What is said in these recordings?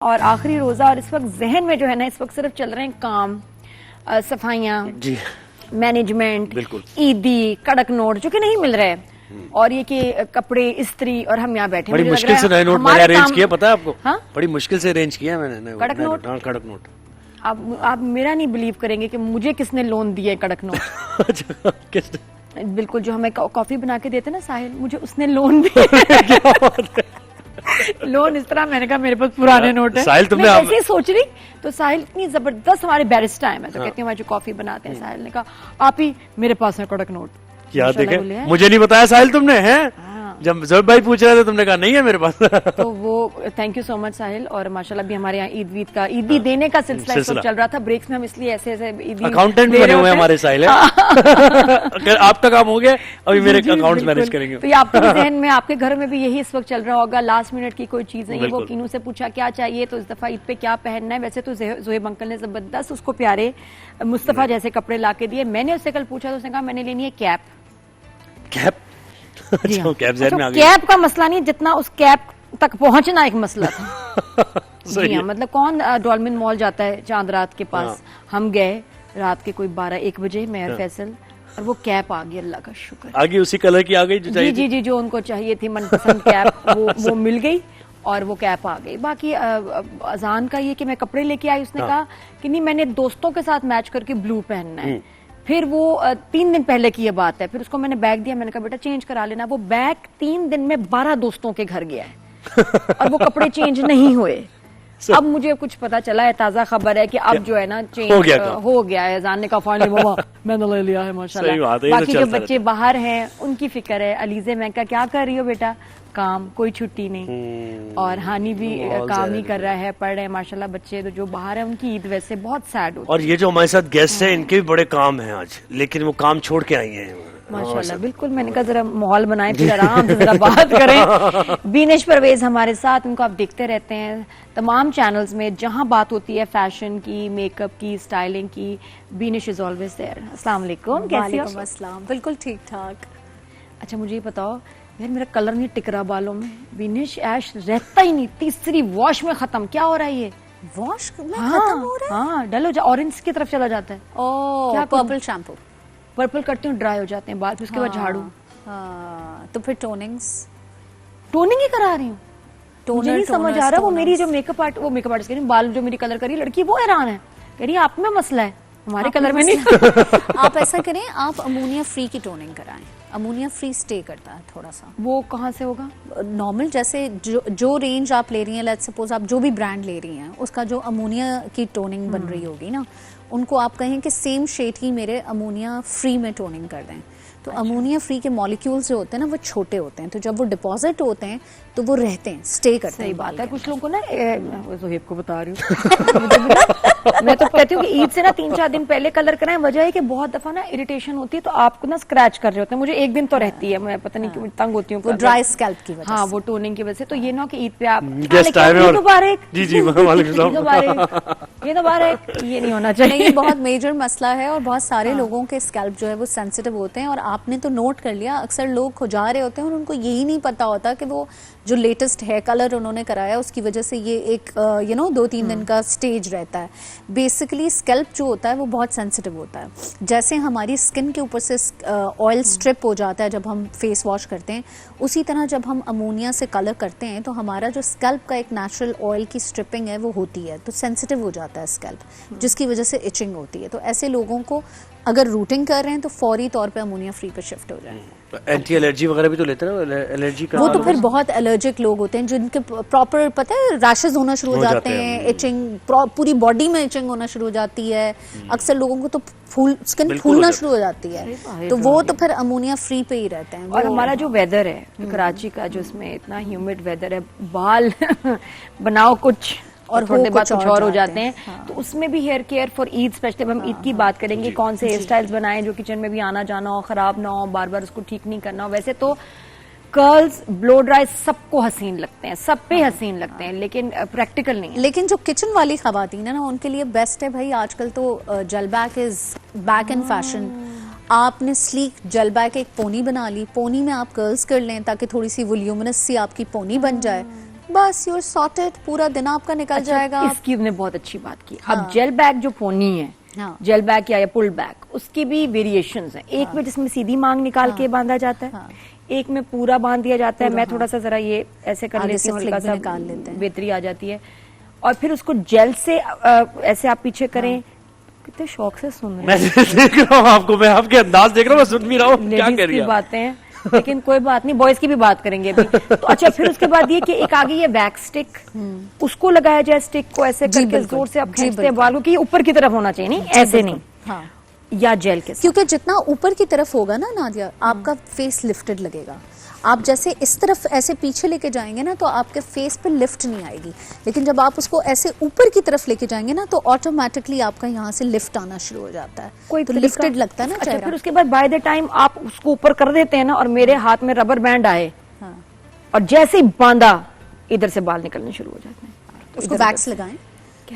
और आखिरी रोजा और इस वक्त जहन में जो है ना इस वक्त सिर्फ चल रहे हैं काम, सफाइयाँ, मैनेजमेंट, ईदी, कड़क नोट जो कि नहीं मिल रहे हैं और ये कि कपड़े इस्त्री और हम यहाँ बैठे बड़ी मुश्किल से नए नोट मैंने अरेंज किया, पता है आपको? हाँ? बड़ी मुश्किल से अरेंज किया मैंने कड़क नोट। कड़क नोट आप मेरा नहीं बिलीव करेंगे कि मुझे किसने लोन दिया है कड़क नोट। बिल्कुल, जो हमें कॉफी बना के देते ना साहिल, मुझे उसने लोन दिया। लोन इस तरह, मैंने कहा मेरे पास पुराने नोट है। साहिल तुमने ऐसे ही सोच रही तो साहिल इतनी जबरदस्त हमारे बैरिस्टा है, मैं तो कहती हूँ जो कॉफी बनाते हैं, साहिल ने कहा आप ही मेरे पास है कड़क नोट। क्या देखे, मुझे नहीं बताया साहिल तुमने हैं? जब जब भाई पूछ रहे थे तुमने कहा नहीं है मेरे पास। तो वो थैंक यू सो मच साहिल। और माशाल्लाह भी हमारे यहाँ ईदी देने का सिलसिला चल रहा था। ब्रेक्स में हम इसलिए ऐसे ईदी अकाउंटेंट बने हुए हमारे साहिल है। आपका काम हो गया, अभी मेरे अकाउंट्स मैनेज करेंगे। तो ये आपके जहन में, आपके घर में भी यही इस वक्त चल रहा होगा, लास्ट मिनट की कोई चीज नहीं है। वो कीनू से पूछा क्या चाहिए तो इस दफा ईद पे क्या पहनना है। वैसे तो जोहेब अंकल ने जबरदस्त उसको प्यारे मुस्तफा जैसे कपड़े ला के दिए। मैंने उससे कल पूछा तो उसने कहा मैंने लेनी है कैप। कैप का मसला नहीं, जितना उस कैप तक पहुंचना एक मसला था। जी हाँ, मतलब कौन डॉल्मिन मॉल जाता है चांद रात के पास। हम गए रात के कोई 12-1 बजे, मैं और फैसल, और वो कैप आ गई, अल्लाह का शुक्र। आ गई, उसी कलर की आ गई जो चाहिए थी। जी, जो उनको चाहिए थी मनपसंद कैप, वो मिल गई और वो कैप आ गई। बाकी अजान का ये कि मैं कपड़े लेके आई, उसने कहा कि नहीं मैंने दोस्तों के साथ मैच करके ब्लू पहनना है। फिर वो 3 दिन पहले की ये बात है। फिर उसको मैंने बैग दिया, मैंने कहा बेटा चेंज करा लेना। वो बैग 3 दिन में 12 दोस्तों के घर गया है और वो कपड़े चेंज नहीं हुए। अब मुझे कुछ पता चला है, ताजा खबर है कि अब जो है ना चेंज हो गया है। जानने का फाइनली मामा मैंने ले लिया है माशाल्लाह। बाकी जो बच्चे बाहर हैं उनकी फिक्र है। अलीजे मैं क्या कर रही हो बेटा? काम, कोई छुट्टी नहीं। और हानी भी काम ही कर रहा है, पढ़ रहे हैं माशाल्लाह बच्चे। तो जो बाहर है उनकी ईद वैसे बहुत सैड होती है। और ये जो हमारे साथ गेस्ट हैं इनके भी बड़े काम हैं आज, लेकिन वो काम छोड़ के आई हैं माशाल्लाह। बिल्कुल, मैंने कहा जरा माहौल बनाए, फिर आराम से जरा बात करें। बीनिश परवेज हमारे साथ, उनको आप देखते रहते हैं तमाम चैनल्स में जहां बात होती है फैशन की, मेकअप की, स्टाइलिंग की। Beenish is always there. अस्सलाम वालेकुम, कैसी हो? वालेकुम अस्सलाम, बिल्कुल ठीक ठाक। अच्छा मुझे ये बताओ यार, मेरा कलर नहीं टिक रहा बालों में। बीनिश ऐश रहता ही नहीं, तीसरी वॉश में खत्म। क्या हो रहा है ये? वॉश में खत्म हो रहा है? हाँ, डल हो ऑरेंज की तरफ चला जाता है। क्या पर्पल शैम्पू? पर्पल करती हूँ, ड्राई हो जाते हैं बाल, फिर उसके बाद झाड़ू। तो फिर टोनिंग ही करा रही हूँ। मुझे नहीं समझ आ रहा, वो मेरी जो मेकअप आर्टिस्ट कह रही बाल जो मेरी कलर करी लड़की, वो हैरान है, कह रही आप में मसला है, हमारे कलर में नहीं। आप ऐसा करें, आप अमोनिया फ्री की टोनिंग कराएं। अमोनिया फ्री स्टे करता है थोड़ा सा। वो कहाँ से होगा? नॉर्मल जैसे जो रेंज आप ले रही हैं, लेट्स सपोज आप जो भी ब्रांड ले रही हैं, उसका जो अमोनिया की टोनिंग बन रही होगी ना, उनको आप कहें कि सेम शेड ही मेरे अमोनिया फ्री में टोनिंग कर दें। तो अमोनिया फ्री के मॉलिक्यूल्स जो होते हैं ना वो छोटे होते हैं, तो जब वो डिपॉजिट होते हैं तो वो रहते हैं, स्टे करते हैं। सही बात है। कुछ लोगों को ना, ज़ोहेब को बता रही हूँ मैं तो कहती हूँ कि ईद से ना 3-4 दिन पहले कलर कराएं। वजह है कि बहुत दफा ना इरिटेशन होती है, तो आपको ना स्क्रैच कर रहे होते हैं। मुझे एक दिन तो रहती है, मैं पता नहीं क्यों तंग होती हूँ, ड्राई स्कैल्प की वजह। हाँ, वो टोनिंग की वजह से। तो ये ना कि ईद पे आप मुबारक, ये नहीं होना चाहिए। ये बहुत मेजर मसला है और बहुत सारे लोगों के स्कैल्प जो है वो सेंसिटिव होते हैं। और आपने तो नोट कर लिया, अक्सर लोग खुजा रहे होते हैं और उनको यही नहीं पता होता कि वो जो लेटेस्ट हेयर कलर उन्होंने कराया उसकी वजह से ये एक 2-3 दिन का स्टेज रहता है। बेसिकली स्कैल्प जो होता है वो बहुत सेंसिटिव होता है। जैसे हमारी स्किन के ऊपर से ऑयल स्ट्रिप हो जाता है जब हम फेस वॉश करते हैं, उसी तरह जब हम अमोनिया से कलर करते हैं तो हमारा जो स्कैल्प का एक नेचुरल ऑयल की स्ट्रिपिंग है वो होती है, तो सेंसिटिव हो जाता है स्कैल्प, जिसकी वजह से इचिंग होती है। तो ऐसे लोगों को अगर रूटिंग कर रहे हैं तो फौरी तौर पे अमोनिया फ्री पे शिफ्ट हो जाए। एंटी एलर्जी वगैरह भी तो लेते हैं ना, एलर्जी का वो तो फिर बहुत एलर्जिक लोग होते हैं जिनके प्रॉपर पता है रैशेज होना शुरू हो जाते हैं, इचिंग पूरी बॉडी में इचिंग होना शुरू हो जाती है। अक्सर लोगों को तो स्किन फूलना शुरू हो जाती है, तो वो तो फिर अमोनिया फ्री पे ही रहते हैं। और हमारा जो वेदर है कराची का, जो इसमें इतना ह्यूमिड वेदर है, बाल बनाओ कुछ और थोड़ी बात कुछ और हो जाते हैं। हाँ। तो उसमें भी hair care for Eid, specially हम ईद की बात करेंगे, कौन से हेयर स्टाइल्स बनाएं जो किचन में भी आना जाना हो, खराब ना हो, बार बार उसको ठीक नहीं करना हो। वैसे तो कर्ल्स, ब्लो ड्राई सबको हसीन लगते हैं, सब पे हसीन लगते हैं, लेकिन प्रैक्टिकल नहीं है। लेकिन जो किचन वाली खवातीन है ना, उनके लिए बेस्ट है भाई। आजकल तो gel back is back in fashion. आपने स्लीक जेल बैक एक पोनी बना ली, पोनी में आप कर्ल्स कर लें ताकि थोड़ी सी वॉल्यूमिनस सी आपकी पोनी बन जाए, बस यूर सॉर्टेड, पूरा दिन आपका निकल जाएगा। इसकी ने बहुत अच्छी बात की। अब जेल बैग जो पोनी है, हाँ। जेल बैग या पुल बैग, उसकी भी वेरिएशंस हैं। एक में जिसमें सीधी मांग निकाल के बांधा जाता है, एक में पूरा बांध दिया जाता है। मैं थोड़ा सा जरा ये ऐसे कर लेती हूँ, हल्का सा निकाल लेते हैं, बेहतरी आ जाती है। और फिर उसको जेल से ऐसे आप पीछे करें। कितने शौक से सुन रहे हैं। मैं देख रहा हूँ आपको, मैं आपके अंदाज देख रहा हूँ, मैं सुन भी रहा हूँ क्या लेडीज कर रही की है। बातें हैं, लेकिन कोई बात नहीं, बॉयज की भी बात करेंगे अभी। तो अच्छा, फिर उसके बाद ये कि एक आगे ये वैक्स स्टिक, उसको लगाया जाए स्टिक को ऐसे करके जोर से आप खींचते हैं बालों की, ऊपर की तरफ होना चाहिए, नहीं ऐसे नहीं, हाँ। या जेल के साथ। क्योंकि जितना ऊपर की तरफ होगा ना नादिया, आपका फेस लिफ्टेड लगेगा। आप जैसे इस तरफ ऐसे पीछे लेके जाएंगे ना तो आपके फेस पे लिफ्ट नहीं आएगी, लेकिन जब आप उसको ऐसे ऊपर की तरफ लेके जाएंगे ना तो ऑटोमेटिकली आपका यहाँ से लिफ्ट आना शुरू हो जाता है, कोई तो तरीका- लिफ्टेड लगता है ना अच्छा, चेहरा। फिर उसके बाद बाय द टाइम आप उसको ऊपर कर देते हैं ना, और मेरे हाथ में रबर बैंड आए, हाँ। और जैसे ही बांधा, इधर से बाल निकलने शुरू हो जाते हैं। तो उसको इधर- वैक्स लगाएं,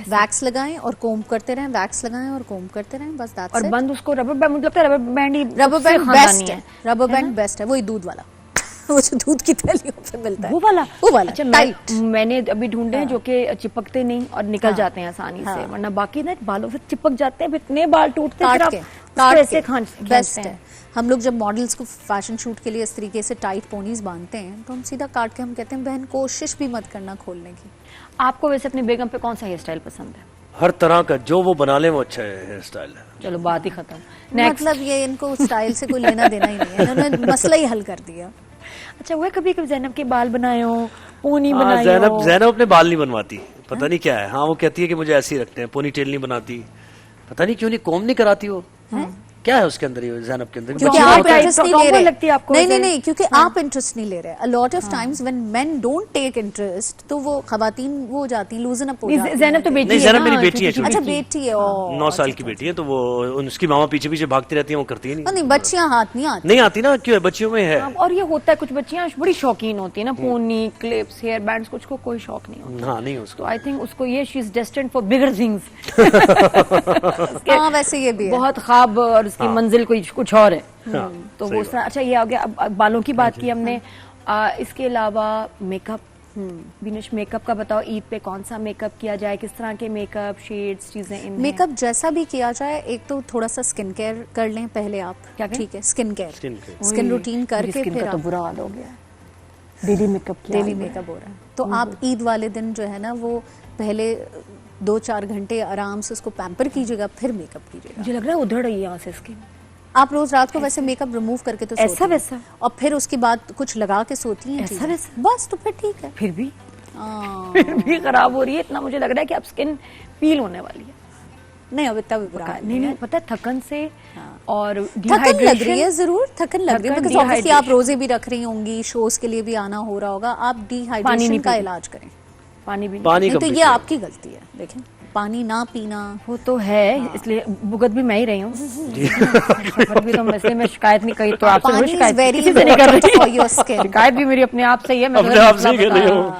वैक्स लगाएं और कोम्ब करते रहें, वैक्स लगाएं और कोम्ब करते रहें, बस that's और it। बंद उसको रबर बैंड, मुझे लगता है रबर बैंड ही रबर सबसे बैंड खानदानी बेस्ट है, रबर बैंड बेस्ट है, वही दूध वाला वो जो दूध की थैलियों पे मिलता है, वो वाला। वो वाला अच्छा, टाइट। मैंने अभी ढूंढे हैं जो कि चिपकते नहीं और निकल जाते हैं आसानी से, वरना बाकी ना बालों से चिपक जाते हैं, फिर इतने बाल टूटते हैं, फिर आप उसको ऐसे बेस्ट है। हम लोग जब मॉडल्स को फैशन शूट के लिए इस तरीके से टाइट पोनीज बांधते हैं तो हम सीधा काट के हम कहते हैं बहन कोशिश भी मत करना खोलने की। आपको वैसे अपनी बेगम पे कौन सा हेयर स्टाइल पसंद है? हर तरह का जो वो बना ले वो अच्छा हेयर स्टाइल है। चलो बात ही खत्म। नेक्स्ट। मतलब ये इनको स्टाइल से कोई लेना देना ही नहीं है, इन्होंने मसला ही हल कर दिया। अच्छा, वो कभी कभी जैनब के बाल बनाए हो, पोनी हाँ, बनाई जैनब हो? जैनब अपने बाल नहीं बनवाती, पता नहीं क्या है। हाँ, वो कहती है कि मुझे ऐसे ही रखते हैं, पोनी टेल नहीं बनाती, पता नहीं क्यों नहीं, कॉम्ब नहीं कराती वो। क्या है उसके अंदर, ये जैनब के अंदर? क्योंकि बच्चे आप होते हैं। इंटरेस्ट नहीं ले टॉम्बॉय रहे। लगती है आपको नहीं वैसे? नहीं नहीं, क्योंकि आप इंटरेस्ट नहीं ले रहे। A lot of times when men don't take interest तो वो खवातीन वो हो जाती हैं, लूजन अप हो जाती हैं। जैनब तो बेटी नहीं, है जैनब ना, मेरी बेटी है, छोटी- अच्छा छोटी। बेटी है, ओ 9 साल की बेटी है, तो वो उसकी मामा पीछे पीछे भागती रहती है, वो करती है नहीं। नहीं, बच्चियां हाथ नहीं आती। नहीं आती ना, क्यों है, बच्चियों में है। और ये होता है, कुछ बच्चियां बड़ी शौकीन होती है ना, पोनी, क्लिप्स, हेयर बैंड्स, कुछ को कोई शौक नहीं होता। हाँ, नहीं उसको। तो आई थिंक उसको ये she is destined for bigger things. हाँ वैसे ये भी है। बहुत ख्वाब और उसकी मंजिल कोई कुछ और है। हाँ, तो सही वो उस तरह। अच्छा, ये आ गया। अब बालों की बात की हमने। इसके अलावा मेकअप, बिनिश मेकअप का बताओ, ईद पे कौन सा मेकअप किया जाए, किस तरह के मेकअप शेड्स चीजें इन मेकअप जैसा भी किया जाए, एक तो थोड़ा सा स्किन केयर कर लें पहले आप। क्या करें? ठीक है, skin care, Skin care। Skin routine करके स्किन फिर का तो आप बुरा हाल हो गया, डेली मेकअप किया डेली मेकअप हो रहा है तो आप ईद वाले दिन जो है ना वो पहले 2-4 घंटे आराम से उसको पैम्पर कीजिएगा, फिर मेकअप कीजिएगा। मुझे लग रहा है उधड़ रही है यहाँ से स्किन। आप रोज रात को वैसे मेकअप रिमूव करके तो ऐसा सोती हैं। वैसा? और फिर उसके बाद कुछ लगा के सोती हैं ऐसा चीजें। वैसा? बस तो फिर ठीक है। फिर भी हाँ। फिर भी खराब हो रही है। इतना मुझे लग रहा है कि अब स्किन पील होने वाली है। नहीं अब इतना भी बुरा हाल नहीं नहीं, पता है, थकन से और थकन लग रही है, dehydration- जरूर थकन लग रही है, थकन, बिकॉज ऑब्वियसली आप dehydration। रोजे भी रख रही होंगी, शोज के लिए भी आना हो रहा होगा, आप पानी डिहाइड्रेशन नहीं का पीती। इलाज करें। पानी भी नहीं। पानी नहीं तो complete ये है। आपकी गलती है, देखें पानी ना पीना। वो तो है, इसलिए भुगत भी मैं ही रही हूँ। सफर भी तो इसलिए मैं शिकायत नहीं करी, तो आपसे पानी वो is शिकायत very किसी से नहीं कर important for रही। your skin। शिकायत भी मेरी अपने आप से ही है। मैं अपने तुम्हें आप से ही मसला कर रही बता हूँ। रहा हूँ।